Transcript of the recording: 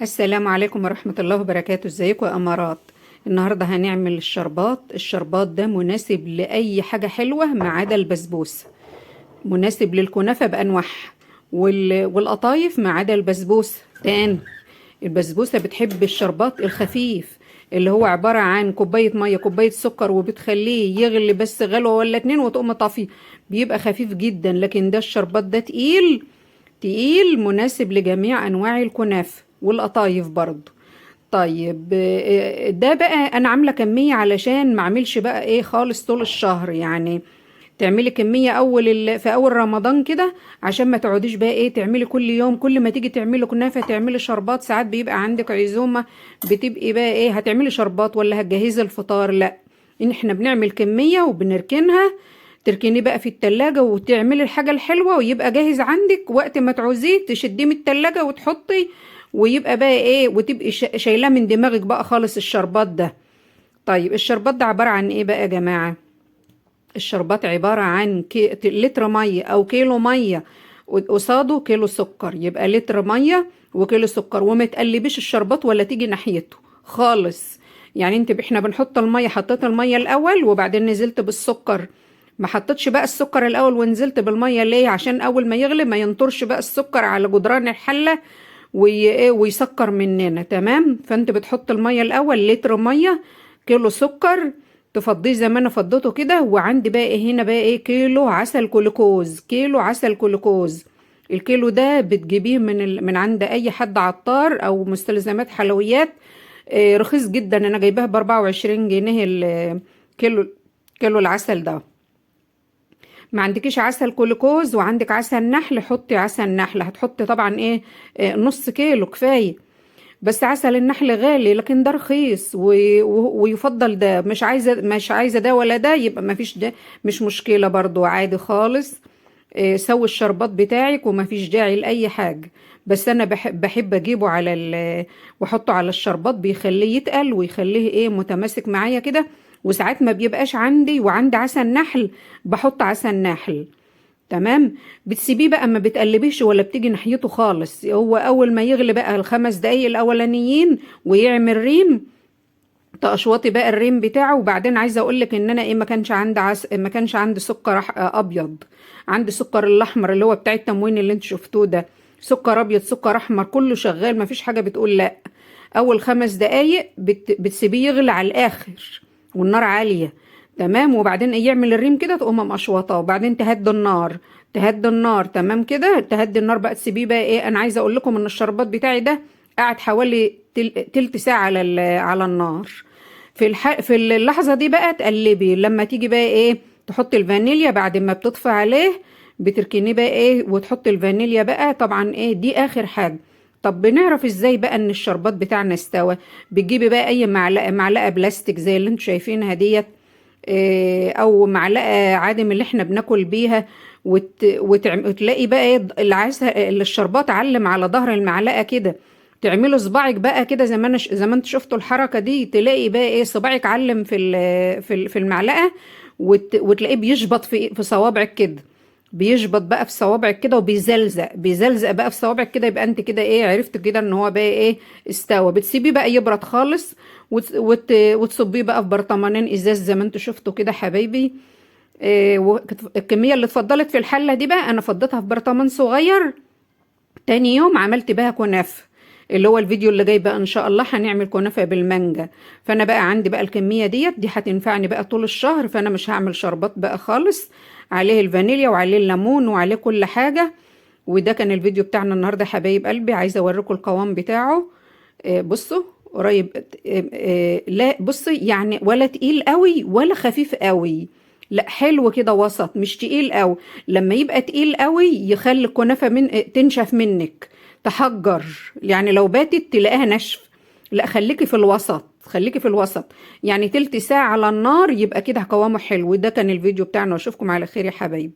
السلام عليكم ورحمة الله وبركاته. ازيكم يا أمارات؟ النهاردة هنعمل الشربات ده مناسب لأي حاجة حلوة ما عدا البسبوسة. مناسب للكنافة بأنواعها والقطايف ما عدا البسبوسة تاني. البسبوسة بتحب الشربات الخفيف اللي هو عبارة عن كوباية مية كوباية سكر، وبتخليه يغلي بس غلوة ولا اتنين وتقوم طافيه، بيبقى خفيف جدا. لكن ده الشربات ده تقيل تقيل، مناسب لجميع أنواع الكنافة والقطايف برضو. طيب ده بقى انا عامله كميه علشان ما اعملش بقى ايه خالص طول الشهر. يعني تعملي كميه في اول رمضان كده، عشان ما تقعديش بقى ايه تعملي كل يوم، كل ما تيجي تعملي كنافه تعملي شربات. ساعات بيبقى عندك عزومه، بتبقي بقى ايه هتعملي شربات ولا هتجهزي الفطار. لا، ان احنا بنعمل كميه وبنركنها، تركني بقى في التلاجة وتعملي الحاجة الحلوة، ويبقى جاهز عندك وقت ما تعوزيه تشديه من التلاجة وتحطي، ويبقى بقى ايه وتبقي شايلاه من دماغك بقى خالص الشربات ده. طيب الشربات ده عبارة عن ايه بقى يا جماعة؟ الشربات عبارة عن لتر مية او كيلو مية قصاده كيلو سكر، يبقى لتر مية وكيلو سكر. وما تقلبيش الشربات ولا تيجي ناحيته خالص. يعني احنا بنحط المية، حطيت المية الاول وبعدين نزلت بالسكر. ما حطيتش بقى السكر الاول ونزلت بالمية ليه؟ عشان اول ما يغلي ما ينطرش بقى السكر على جدران الحلة ويسكر مننا. تمام؟ فانت بتحط المية الاول لتر مية كيلو سكر، تفضيه زي ما انا فضيته كده. وعندي بقى هنا بقى ايه كيلو عسل كلوكوز. كيلو عسل كلوكوز، الكيلو ده بتجيبيه من عند اي حد عطار او مستلزمات حلويات. رخيص جدا، انا جايباها ب24 جنيه الكيلو. كيلو العسل ده. ما عندكيش عسل كلوكوز وعندك عسل نحل، حطي عسل نحل. هتحطي طبعا ايه نص كيلو كفايه. بس عسل النحل غالي، لكن ده رخيص ويفضل ده. مش عايزه ده ولا ده، يبقى ما فيش ده، مش مشكله برضو، عادي خالص. سوي الشربات بتاعك وما فيش داعي لاي حاجه. بس انا بحب اجيبه واحطه على الشربات، بيخليه يتقل ويخليه ايه متماسك معايا كده. وساعات ما بيبقاش عندي وعندي عسل نحل، بحط عسل نحل. تمام. بتسيبيه بقى، ما بتقلبيش ولا بتيجي ناحيته خالص. هو اول ما يغلي بقى ال5 دقايق الاولانيين ويعمل ريم، تقشوطي بقى الريم بتاعه. وبعدين عايزه اقول لك ان انا ايه ما كانش عندي سكر ابيض. عندي سكر الاحمر اللي هو بتاع التموين اللي انت شفتوه ده. سكر ابيض سكر احمر كله شغال، ما فيش حاجه بتقول لا. اول 5 دقايق بتسيبيه يغلي على الاخر والنار عاليه. تمام. وبعدين ايه يعمل الريم كده، تقوم مقشوطاه وبعدين تهدي النار. تهدي النار. تمام كده، تهدي النار بقى، تسيبيه بقى ايه. انا عايزه اقول لكم ان الشربات بتاعي ده قعد حوالي تلت ساعه على النار. في اللحظه دي بقى تقلبي. لما تيجي بقى ايه تحطي الفانيليا بعد ما بتطفي عليه، بتركنيه بقى ايه وتحطي الفانيليا بقى. طبعا ايه دي اخر حاجه. طب بنعرف ازاي بقى ان الشربات بتاعنا استوى؟ بتجيبي بقى اي معلقه بلاستيك زي اللي انتوا شايفينها ديت، او معلقه عادم اللي احنا بناكل بيها، وتلاقي بقى ايه الشربات علم على ظهر المعلقه كده. تعملوا صباعك بقى كده زي ما انت شفتوا الحركه دي، تلاقي بقى ايه صباعك علم في المعلقه، وتلاقيه بيشبط في صوابعك كده. بيشبط بقى في صوابعك كده بيزلزق بقى في صوابعك كده. يبقى انت كده ايه عرفت كده ان هو بقى ايه استوى. بتسيبيه بقى يبرد خالص، وتصبيه بقى في برطمانين ازاز زي ما انتوا شفتوا كده حبايبي. الكميه اللي اتفضلت في الحله دي بقى انا فضيتها في برطمان صغير. تاني يوم عملت بها كنافه، اللي هو الفيديو اللي جاي بقى ان شاء الله هنعمل كنافه بالمانجا. فانا بقى عندي بقى الكميه دي هتنفعني بقى طول الشهر. فانا مش هعمل شربات بقى خالص، عليه الفانيليا وعليه الليمون وعليه كل حاجه. وده كان الفيديو بتاعنا النهارده حبايب قلبي. عايزه اوريكم القوام بتاعه. بصوا قريب. لا بصي، يعني ولا تقيل قوي ولا خفيف قوي، لا حلو كده وسط، مش تقيل قوي. لما يبقى تقيل قوي يخلي الكنافه تنشف منك، تحجر. يعني لو باتت تلاقيها نشف. لا خليكي في الوسط، خليكي في الوسط. يعني تلت ساعة على النار يبقى كده قوامه حلو. ده كان الفيديو بتاعنا، واشوفكم على خير يا حبايبي.